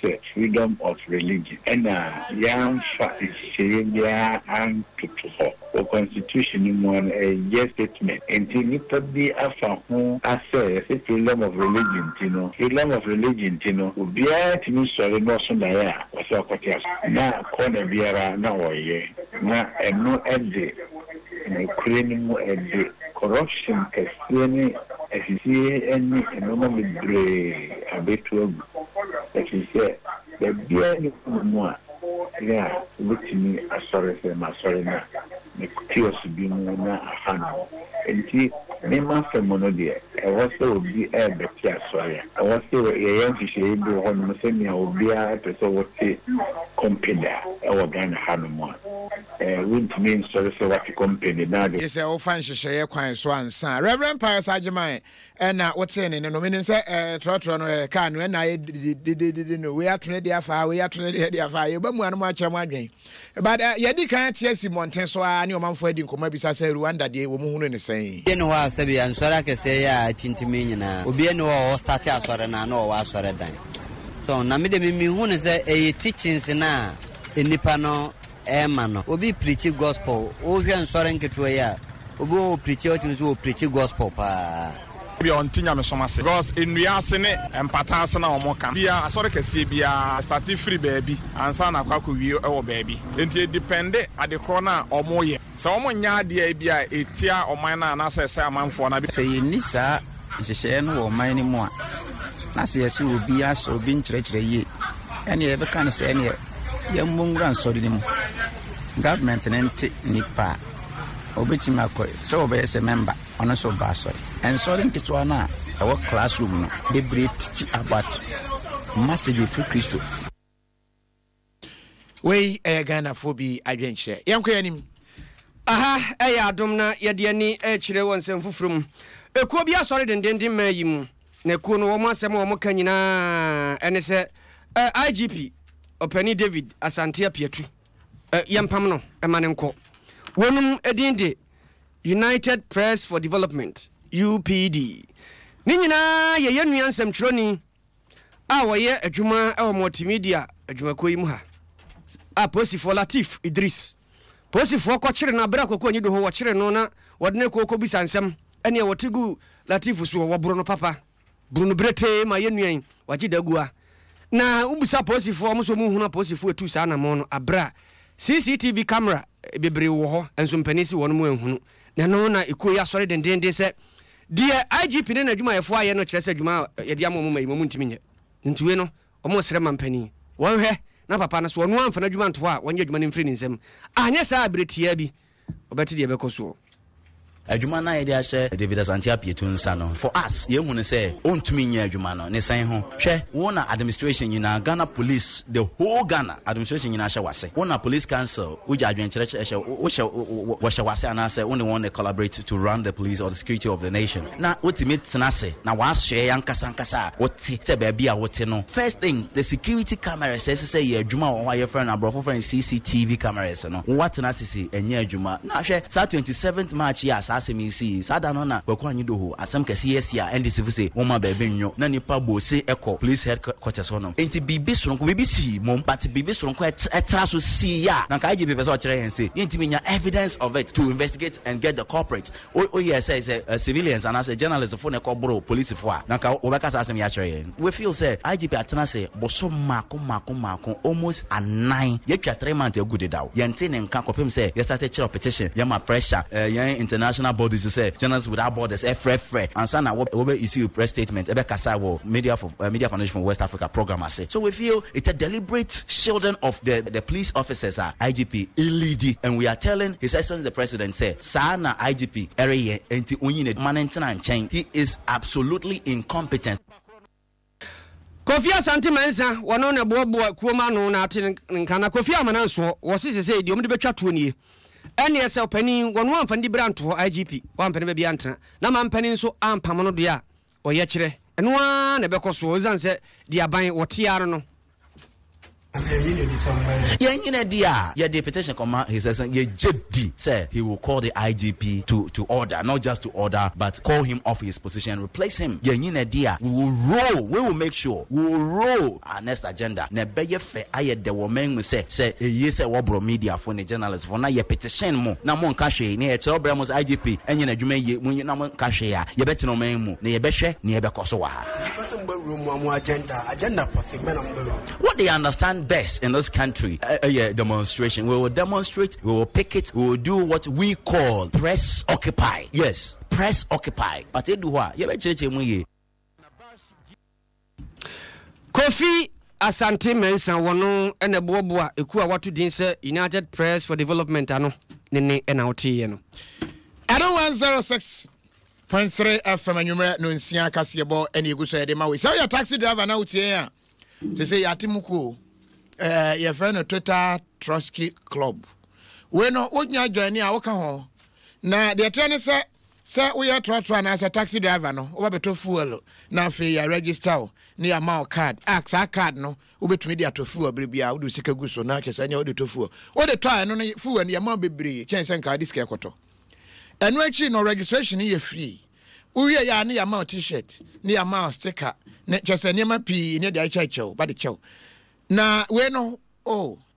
say freedom of religion and young Syria and to the constitution one a yes statement until you put the afa who I say freedom of religion, freedom of religion, will be at me so no sonaya or so now corner biara now na and no end creating more corruption any any enormous brave a bit to as you say the beer more yeah look to me as sorry for my sorry now the tears be more hand and see Nema Femonodia, I was so be a better sorry. I was so a young fish able on Musenia will be a episode company our Ghana Hanumon. Wouldn't mean sorry for what you company now. Yes, I'll find share quite swan, son. Reverend Pius Ajamai, and what's in the nomination, Trotron can when I didn't know we are trying the affair, we are trying the affair, but one much I'm wondering. But Yadi can't yes, Montessoa, and your man for Eddie Comabisa say Rwanda, the woman in the same. Sabi answara ke say ya tintimi nyina obi ene wo start asore na na wo asore dan so na me de me hu ne say e teachings na enipa no e ma no obi preach gospel o hwe ansore nketo ya obi o preach o tinu so o preach gospel pa bi on tinya me somase because enua ase ne empata ase na omo kan bia asore kese bia start free baby ansa na kwako wi e wo baby enti depende adekro na omo ye so omo nya ade bia etia oman na na se amanfo na bi se yinisa nhyehyɛ no wo man ni mu a na se yesi obi aso obi nkyerɛkyerɛ ye ene ye beka ne se ene ye mmongura nsɔre ni mu government ne nti nipa obetimi akoy so obeyese member ono so ba sorry and sorry nketwa na our classroom no bebre teach about message for Christo we Ghana phobi adwenche yanko yanim aha adom na yede ani kyire wonsem fufrum ekuo bia sorry dendenden mayi mu na ekuo no wo asem wo ka nyina ene se IGP Openi David Asante Apiatu yempam no emanenko wonum edinde United Press for Development UPD ni nyina ye nuansam tweroni a woye adwuma e wo multimedia adwuma koyi mu ha a posifo Latif Idris posifo ko kire na bra kokko nyido ho wo kire no na wodne kokko bisansam ene wotigu Latif so wo bro no papa Bruno Brete ma ye nuan waji dagua na ubisa posifo mo so mu huna posifo etu sa na mo no abra CCTV camera bebre wo ho enso mpanisi wo no mu ehunu na no na ikoyi asore dendende se die IGP ne na adwuma yefo aye no kire se adwuma ye dia mo mai mo ntiminye ntiwe no omo sere mampani won hwe na papa na so no amfa na adwuma nto a wonye adwuma ne mfiri nsem anya sa abretia bi obeti de bekoso adwuma na ye dia hye David Asante Apiatu nsa no for us ye hu ne se ontumi nya adwuma no ne san ho hwe wona administration nyina Ghana police the whole Ghana administration nyina hye wase wona police council uja adwenkyere hye wo hye wase ana se wona won collaborate to run the police or the security of the nation na ultimate tenase na wa hye yankasa wote te ba bia wote no first thing the security cameras say ye adwuma wo wa ye friend abrofo friend CCTV cameras no what na sisi enya adwuma na hwe sa 27th March ya asemisi sada no na kwakwa anyido ho asem kese yesia NDC say woma ba benyo na nipa bose eko police headquarters hono enti bibi soronko bibi si mom but bibi soronko etra so si ya na ka IGP pese o kire hen say yenti menya evidence of it to investigate and get the culprits yes say civilians and as a journalist for na kobro police for na ka obeka sa asem ya kire hen we feel say IGP atena say boso mako almost a 9 yetwa 3 months ago daw yenti ne nka kopem say yes started chiro petition yama pressure yan international bodies to say journalists without borders free and sana we issue press statement ebe kasa wo media foundation for West Africa program say so we feel it's a deliberate shielding of the police officers IGP illegally and we are telling his excellency the president say sana IGP area enti onyine manentina nchen he is absolutely incompetent. Kofi Asante Mensa wono ne bobo kuoma no na ate nkana Kofi Amananso wo sese di omde betwa to nie ene ese opani wono amfa ndi branto IGP wampani be bia ntena na mampani nso ampam no do ya oye kire eno a na bekoso ozanse di aban wote yaro no Your deputation command, he says, say he will call the IGP to order, not just to order, but call him off his position, replace him. We will roll, we will make sure, we will roll our next agenda. Nebeye fe aye de women we say yes, wabro media for the journalists for na ye petition mo, na mon kashe, ne eto bramos IGP, enye na jume ye, mun na mon kashe ya, ye beti no men mu, ne ye behwe, ne ye bekoso wa. What they understand best in this country, demonstration. We will demonstrate, we will picket, we will do what we call press occupy. Yes, press occupy. But it do what? Kofi Asante Mensah wono ene boboa eku a watu din se United Press for Development ano ne NLT no. Ado 106.3 FM anwumre no nsia kasebo ene eguso yede ma we. So your taxi driver na utie a. Say yatimuko your friend Twitter Trotsky Club. We no onya join a woka ho. Na the train say we are trotro as a taxi driver no. Oba beto fuel na fe ya register ni amount card. Axa card no. Obetumi dia to fuel bibia wo sika gu so na kese anya wo de to fuel. Wo de try no fuel ni amount bebre chense nka disk ekoto. Eno achi no registration ye free. Uye ya ni amount t-shirt, ni amount sticker. Ne kese ni ma pi ni dia chechew, ba de chew. Na we no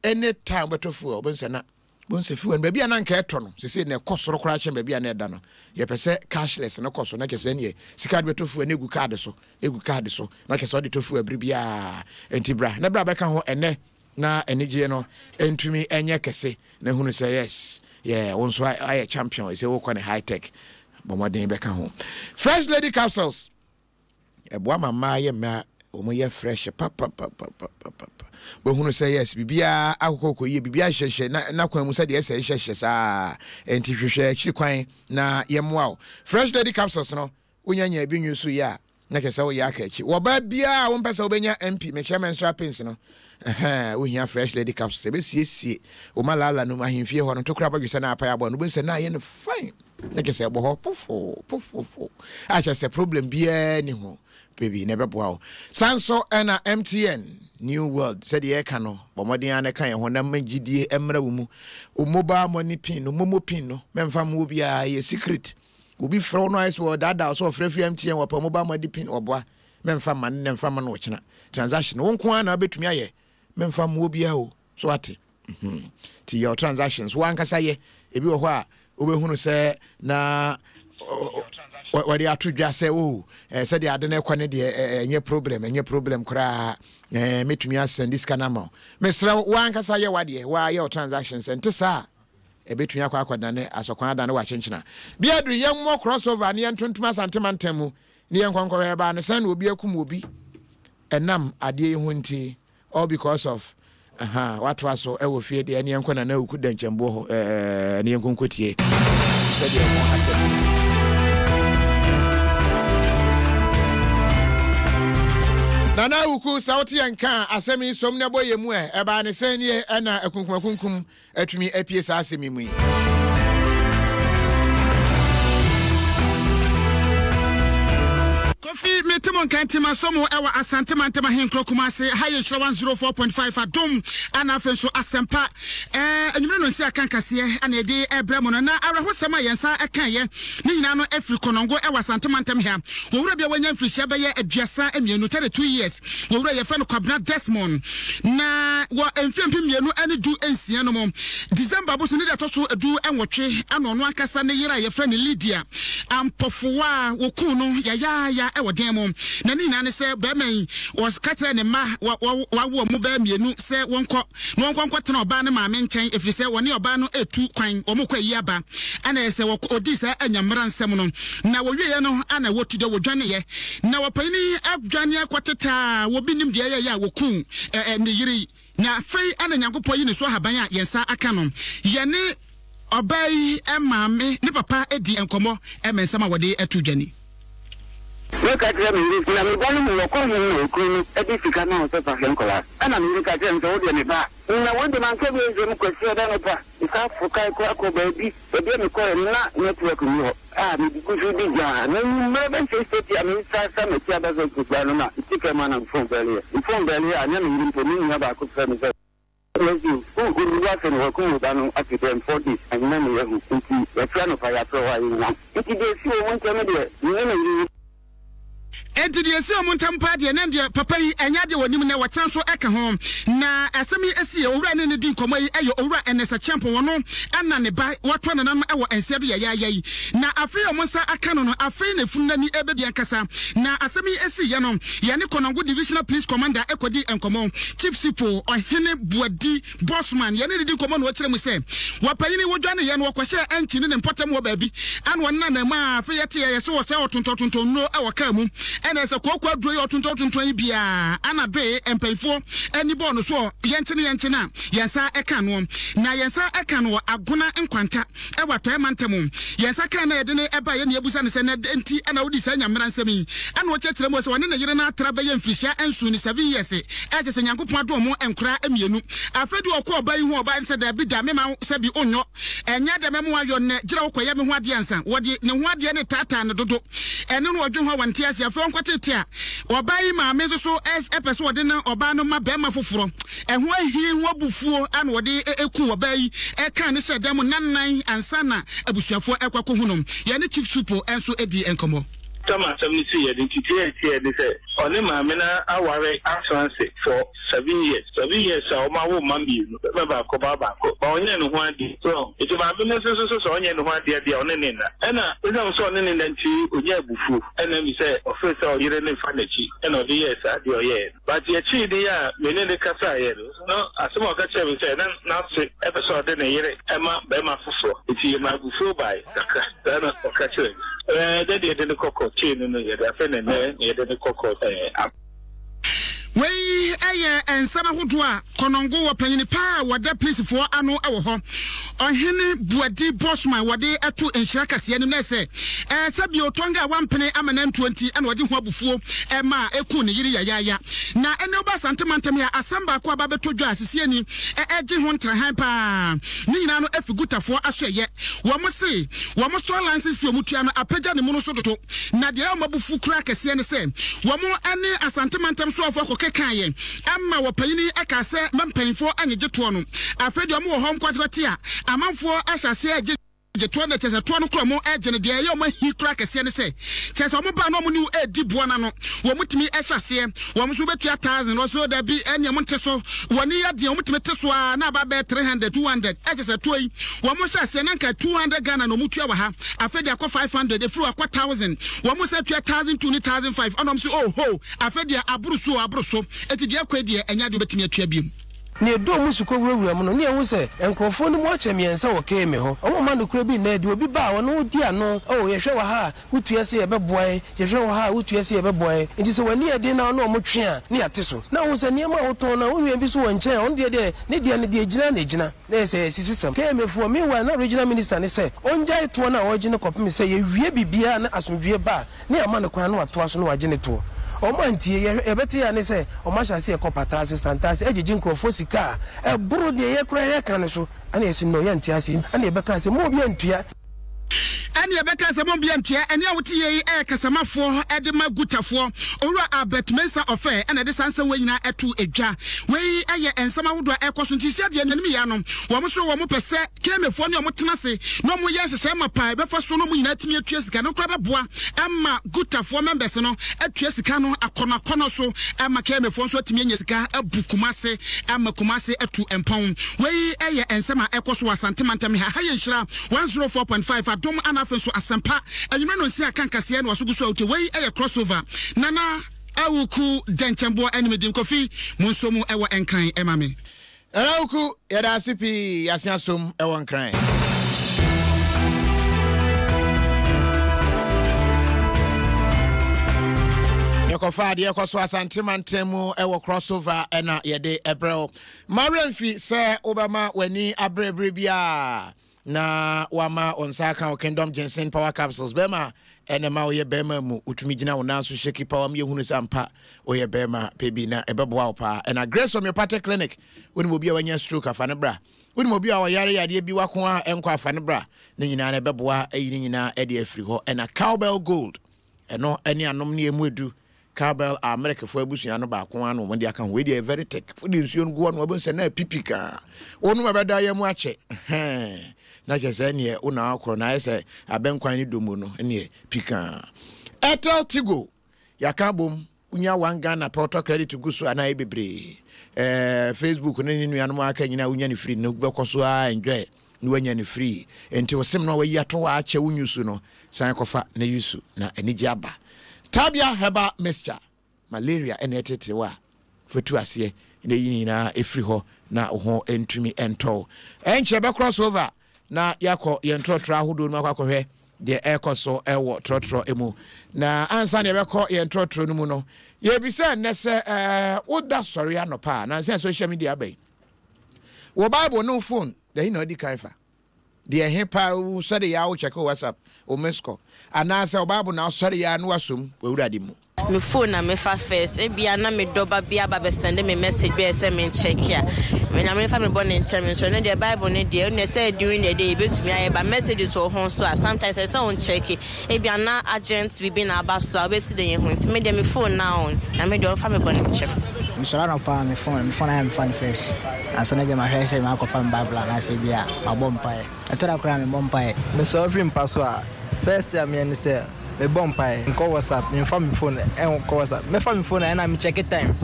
anytime beto fuel bonse na bonse fuel baby na nka eto no se na kosoro kra che baby na eda no ye pese cashless na koso na kese ne sika beto fuel na egu card so na kese odi to fuel bibia entibra na bra be ka ho ene na enije no entumi enye kese na hunu say yes once I champion is wo kwane high tech bomoden be ka ho Fresh Lady capsules eboa mama ye ma omo ye fresh papa bo hunu say yes bibia akoko ye bibia hyehye na kwan mu say de hyehye saa enti hwehwe akyi kwan na yemwa Fresh Lady capsules no unyanya bi nyusu ya na kesa wo ya akachi wo ba bia wo mpesa wo benya MP me chairman strapins no wo hia Fresh Lady capsules be siesie wo malala no ahemfie ho no to kura badwese na apa ya bo no be nse na ye no fine na kesa bo ho pofo acha se problem bia ni ho baby never bow Sanso na MTN New World said the ekano bomodin an kan ho na magidie emra wo mu o mobile money pin no momo pin no memfa mu bia ye secret obi fro no ice wo dada so free MTN wo pa mobile money pin oboa memfa man nemfa man wo kina transaction won ko na betumi aye memfa mu bia o so ate ti your transactions wan kasa ye ebi wo ho a obehunu se na what they are to just say, said the Adene Quane, any problem, cry, meet me send this canamo. Mr. Wankasaya Wadi, why your transactions and Tessa a bit to Yakwa than as a Quadan watching. Beadri, young more crossover, near Tuntumas and Timantemu, near Conqueror and the son will be a kumubi, and num a dear hunty, all because of. What was so I will fear the any uncle and no couldn't jumbo near Concotier. Said the more Nana uku sauti yanka asemi somne boye mu eba ne senie na akunkum atumi apie sa asemi mu Kofi metemon kantima somo ewa asante mantema henkro kumase haye 104.5 adom ana afenso asempa enwumre no nsi akankase ana ede ebramo na arahosema yensa akaye ni nyina no afriko nongo ewa asante mantem ha wowura bia wanya mfirihia be ye aduasa emienu 32 years wowura ye fe no Kwabena Desmond na wo emfiampi mienu ane du ensia no mo December boso ne da toso edu enwotwe ana ono akasa ne yira ye fe ne Lydia ampofowa wo ku no ya ewo demo na ni na ne se be man was katre ne ma wa mu be mienu se wonko tena oba ne ma me nchen efiri se woni oba no etu kwan omukwa yi aba ana se wo odisa anyamra nsem no na wo wiye no ana wotu de wodwane ye na wopani adwane akwateta wo binim de ye ya wo ku ne yiri na fei ana nyankopɔ yi ne so haban a yensa aka no ye ne obai emame ne papa edi enkomo emensam a wode atu dwane Look at them in this. I'm going to walk on the edifica now, Papa, and I'm looking at them to the back. And I want the man to be a question. It's half for Kaiko baby, but then you call not network. Because you did, and never say, I mean, some of the others of the Banana, take a man of phone value. In phone value, I never even for me about could Yes, you was in Wakudan at the 40s and none of you who the friend of fire pro. If you see one time, enti de esi omuntampa de na de papa yi enya de wonim na watan so eka ho na asemi esi owura ne ne din komo yi ayo owura enesa champo wono ana ne ba wato na nam ewo ense do ya yi na afi omunsa aka no afi na funna ni ebe bia nkasa na asemi esi ye no ye ne Konongo divisional police commander ekodi enkomo chief sipo ohene buadi bossman ye ne din komo no kire mu se wapayi ni wodwa ne ye no kwose enchi ne mpotam wo baabi an wonna na ma afi ye te ye so wo se otontontonton no ewo ka mu ena se kokwa dro yo tontontonton bia ana dwe empayfo ani bo no so yenkyene na yensa eka no na yensa eka no agona nkwanta e wato mantam yensa ka na yede ne eba ye ne ebusa ne se na enti ana wodi sa nyamra nsemi ana wo kyekere mo se wone ne yere na atra be ye mfirihia ensu ni 7 years e je se nyankopon ado mo enkura amienu afedi okọ oba yi hu oba se da bi da me ma se bi onyo enya da me mo ayo ne gira wo koye me ho ade ansa wodi ne ho ade ne tata ne dodo ene no odwo ho wante ase afo nkwatete a oba yi ma me so epese wode na oba no ma be ma foforo eho ahi ho abufuo ana wode eku oba yi eka ne se dem nannan ansa na abusuafo ekwako hunom ye ne chief supo enso edi enkomo Thomas, I'm see the TTS they say, only my mena aware assurance for 7 years. 7 years, so my woman be Baba, but only one day. So, it's about business, so only one day, the only name. And it's also only then to Uyabufu, and then we say, officer, you didn't find the cheek, and of the years at your year. But the cheek, they are many the Casa, no, as some of the we say, not episode in a year, Emma, Bema Fuso, it's my Bufu by Saka, catching. They did the cocoa chain in the friend and the cocoa. Wey and sama hodwa Konongo wapanyini pa wada police for ano ewo ho ohene buadi bossman wade atu enhira kase ne nese sabi otonga wampene amanan 20 and wade ho abufuo ma eku ne yiri yaya na ene oba santemantam ya asamba ko aba betodwa asese ni eje ho ntrahan pa ni nyina no afigutafo asoye wo mo se wo mo store license fi omutua no apagya ne mu no so doto na de o mabufu kura kase ne se wo mo ane asantemantam so afo kaye amma wapayini akase mampanfo anyeje to no afedi omo wo hom kwakwati a amanfo ahyase aje to na tese to no kromo agene de ye omo hi kra kase ne se tese omo ba no omo ni edi bo na no wo mutimi ahyase wo mso betua 1000 no so da bi anya monte so woni ya de omo timi teso a na ba be 300 200 agese to yi wo mo hyase na nka 200 Ghana no mutua wa ha afedi akọ 500 e fru akọ 1000 wo mo se tua 1000 to 2005 onom so oh ho afedi abruso eti de akọ de enya de betimi atua biem ne do musuko wurawura mu no ne ehu se enkrofo no mo achemiensa wo ke me ho omo ma no kura bi na di obi ba wo no di ano oh ye hwe wa ha wutua se ye beboe ye hwe wa ha wutua se ye beboe nti se wani ade na no mo twe a ne ate so na wo se niema wo ton na wo wi bi so wo nche on de ne de gina na se sisisem ke me fu me wa na regional minister ne se onjai to na wo gine kopem se ye wie bibia na asomdwie ba ne ama no kwan na wato so no wa gine to omantie ebeti ya ne se omashase e kopata assistant ejiji nkrofo sika e buru de ye kura ye kan so ana esi no ye ntiase ana ebeka se mo bi antua ani ebeka se mo bia ntia eni awoti ye kasamafo edema gutafo owura Albert Mensa ofe ena de sansa wanyina etu edwa wei aye ensama wodo ekoso ntisia de nanim ya no wo mo so wo mo pese kemefo ne wo tena se no mo ye hyehyɛ mapa befa so no mo nyina timi atua sika no kura beboa ama gutafo members no atua sika no akono so ama kemefo so atimi anya sika abukumase ama kumase etu empon wei aye ensama ekoso wasantemantam ha ye nhyira 104.5 adom anafe so asampa anyume no nsia kankase na wasugu so awute wei aye crossover nana awuku denchembo animedim kofi munsomu ewo enkran emame awuku yada asipi yasiasom ewo enkran Yokofadi yakoso asantimantemu ewo crossover ena yede ebrel Mariamfi se Obama weni abrebre bia na wama onsaka Kingdom Ginseng Power Capsules bema enema oye bema mu utumi gina wona so sheki power me hunu sampa oye bema pebi na ebeboa opa ena Grace Homeopathic Clinic woni mo bia wanya stroke afane bra woni mo bia wayare yade bi wako a enko afane bra ne nyina na ebeboa eyi nyina ede afiri ho ena Cowbell Gold eno eni anom ne emu edu Carbell America for Busian back one when they can wait a very tech for the soon go on Wabus and a pipika. One my bad I am watching. Not just any una cronize a benquine dumuno and ye pika. Etel Tigo Yakabum, Unya one Ghana portal credit to Gusu and I be Facebook and any animal can you know any free no Bokosua enjoy. Nwanya ni free enti osem no we yato ache unyusu no san kofa na yusu na enije aba tabia heba mixture malaria enetete wa fotu ase na yini na efri ho na ho entumi ento enche be crossover na yakọ yentrotra ahodo no akọhwe de ekoso ewo trotro emu na ansa na ebekọ yentrotro no mu no ye bi se nese woda sori anopa na se social media bay wo bible no phone they know the kaifa the hepa sorry ya check WhatsApp o mesco anasa obabu na sorry ya no asum we wurade mu me phone na me fa first e bia na me doba bia ba be send me message be say me check here me na me fa me born in church so no the bible ne dey no say during the day be to me ba messages so hon so sometimes I say on check e bia na agent we be na ba so be see the hu nti me dey me phone now na me dey fa me born in church me so na pa me phone I am fan first and so na be my hair say ma ko fa bible na say bia ma bom pae etora kra me bom pae me so free pass first time me say me bom pae nko WhatsApp me fa me phone nko WhatsApp me fa me phone na me check time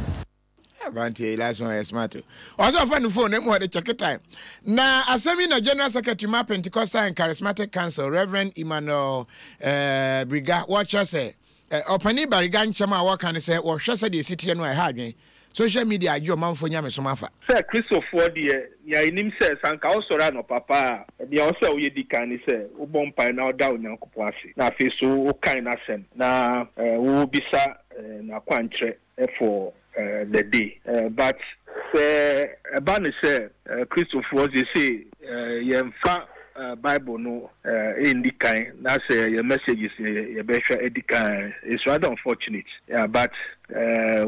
Avanti last one is smart. Also fan phone mo dey check time. Na asemi na General Secretary ma Pentecostal and Charismatic Council Reverend Emmanuel Briga watch say opani Bariga nchama wa kan say wo hwese de city no ha adwen. Social media ajo manfo nya mesomafa. Sir Christopher de ya inim say sanka o sora no papa de o say o ye dikan say o bompa na o da onyankopon ase. Na fe so o kan na sem. Na wo bisa na kwantre for the day. But about say Christopher they say yemfa Bible no in the kind that's your messages your better edikan. It's rather unfortunate. Yeah, but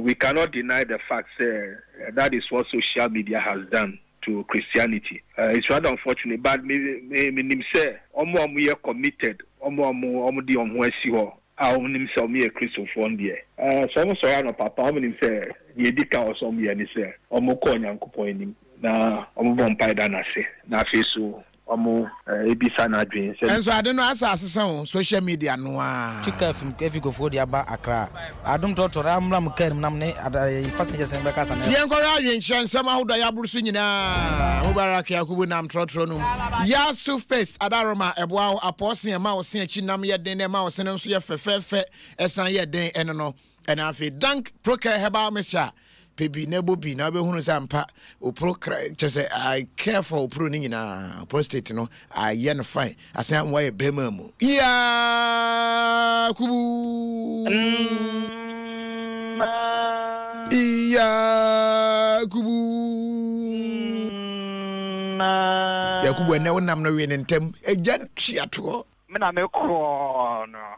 we cannot deny the fact that is what social media has done to Christianity. It's rather unfortunate, but me say omo ye committed omo di omo esi ho a onim say me a Christopher there. So I'm sorry no papa omo say ye dika or some ye ni say omo ko nyankopon enim na omo bompa da na se na fe so omo ebisa na adwen say enso ade no asase san social media no a tika efi go for dia ba Accra adum totora amram kan nam ne passengers en beka san tie nko ya adwen nsem ahodo ya burusu nyina Mubarak Yakubu nam trotro no ya toothpaste adaroma eboa aposen ma wo se achi nam ye den ma wo se nso ye fefefe esan ye den eno no ena afi dank proker herbal mixture Baby nebo bi na be hunu sampa o pro say I care for pro ni nyina prostate no aye no fine asan wa ye bema mu iya kubu Yakubu ene wonam no we ntem eja tiato me na me kro no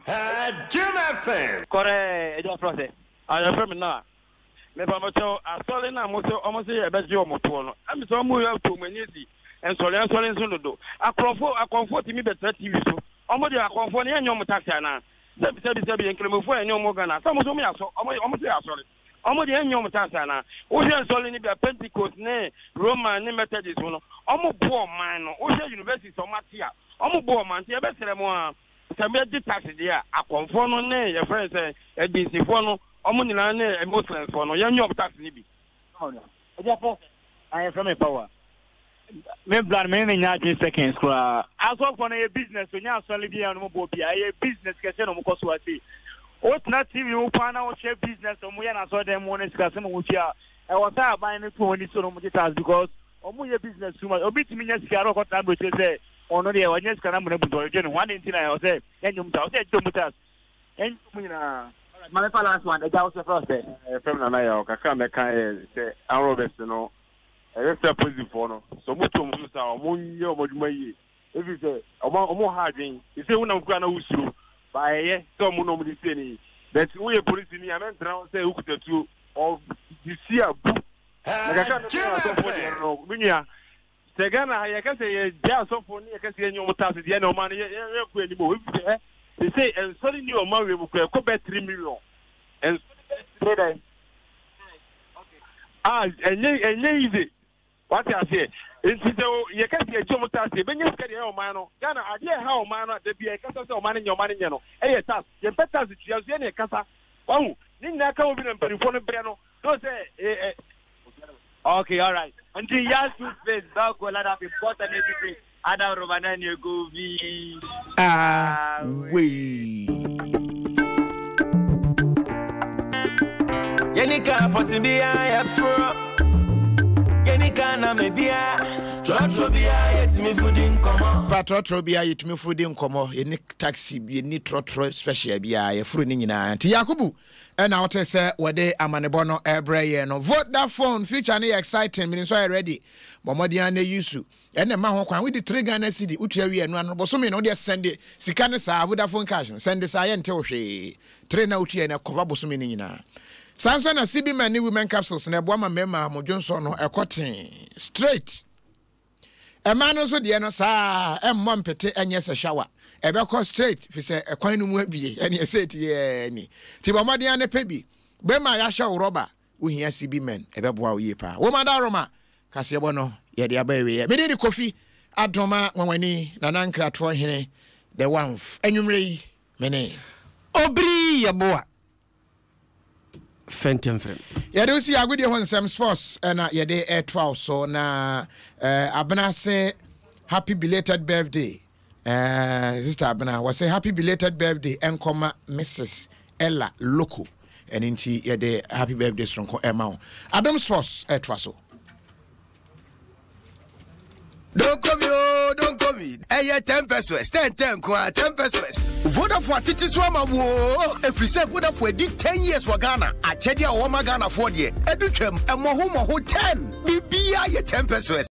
Jim FM kore eja process I from now me ba mo tell asole na mo tell almost e be je o mo to no am so mo ya to manyesi ensole nso dodo akonfo ti mi be TV so omo de akonfo ne enyo mo taxi na se enkelmofo enyo mo gana so mo so mo ya so omo se asole omo de enyo mo taxi na o je ensole ni be Pentecost ne Roman ne Methodist no omo bo man no o je university so matia omo bo man ti e be sere mo a se be di taxi dia akonfo no ne ye friend say edisi fo no omo nyina ne Muslims for no yenyo tax ni bi I am from a power me plan me nya 10 seconds kwa aso for na business nya asole bia no mo bia e business kese no mo koso ati o tna TV o pa na o share business o mo ya na so dem mo ne sika se mo chia e wo sa aban ne to ni so no mo tax because o mo ye business too much obi timi nya sika ro ko ta bro say ono de wa nya sika na mo ne budo je no 199 o say yenyo ta o say do mo tax yenyo mo nyina my last one, the house of Frost. From Nanaya, Kakame, say, our Robert, no, a extra positive for no. So much of Musa, Munyo, Modumayi. If you say, a more hard thing, you say, one of Grana Usu, by some nobody saying, that we are police in the American say, who could do, or you see a book. Like I can't know, Minia. Segana, I can say, there are some for me, I can see any more taxes, the end of money, anymore. They say, and suddenly your money will go back 3 million. And easy. What I say? It's you can't see a job task. When you get your man, Ghana, idea how man at the BA Casa or man in your money, you know. Hey, task. You better see any Casa. Oh, Nina come over and perform a piano. Don't say, okay, all right. Until you have to face back, will have important everything. Adam Romanan, you go be. We. Yenika potibia afro. Yenika na mebia. Trotrobia yetimi foodin komo. Patrotrobia yetimi foodin komo. Yeni taxi yeni trotro special bia ye furu ni nyina. Ti Yakubu na wote se wode amanebono ebreye no. Vodafone future na exciting meaning so ready. Bomodian na yusu. Ene ma ho kwan we di 3 Ghana cedi utua wi enu an boso me no de send sika ne sa Vodafone cash. Send sa ye nte wo hwe. 3 na utua na cover boso me ni nyina. Samson na CB many women capsules na eboa ma mema mo Johnson no ekotin straight. E man no so de no sa emmo mpete enye se shower. E be ko straight fi se ekwan no mu abie ene set ye ni. Ti ba modern ane pebi. Be ma ya shower rubber wo hia CB men e be boa wo ye pa. Wo ma da roma kase bo no ye de aba we. Me de ni Kofi Adoma wanwani na nankra to hene the one enwumre mene. Obri yaboa. Fentim. Yede si agudi ho nsem sports na yede air trial so na abena say happy belated birthday. Sister abena was say happy belated birthday enkoma Mrs. Ella Loco and inti yede happy birthday stronko Emma. Adam sports air trial so. Don't come in. Hey, 10 pesos. 10 pesos. Vodafone titi swama wo. If you say Vodafone did 10 years for Ghana, I check your Ghana for the. Educhem, and Mohumo 10. Bibia 10 pesos.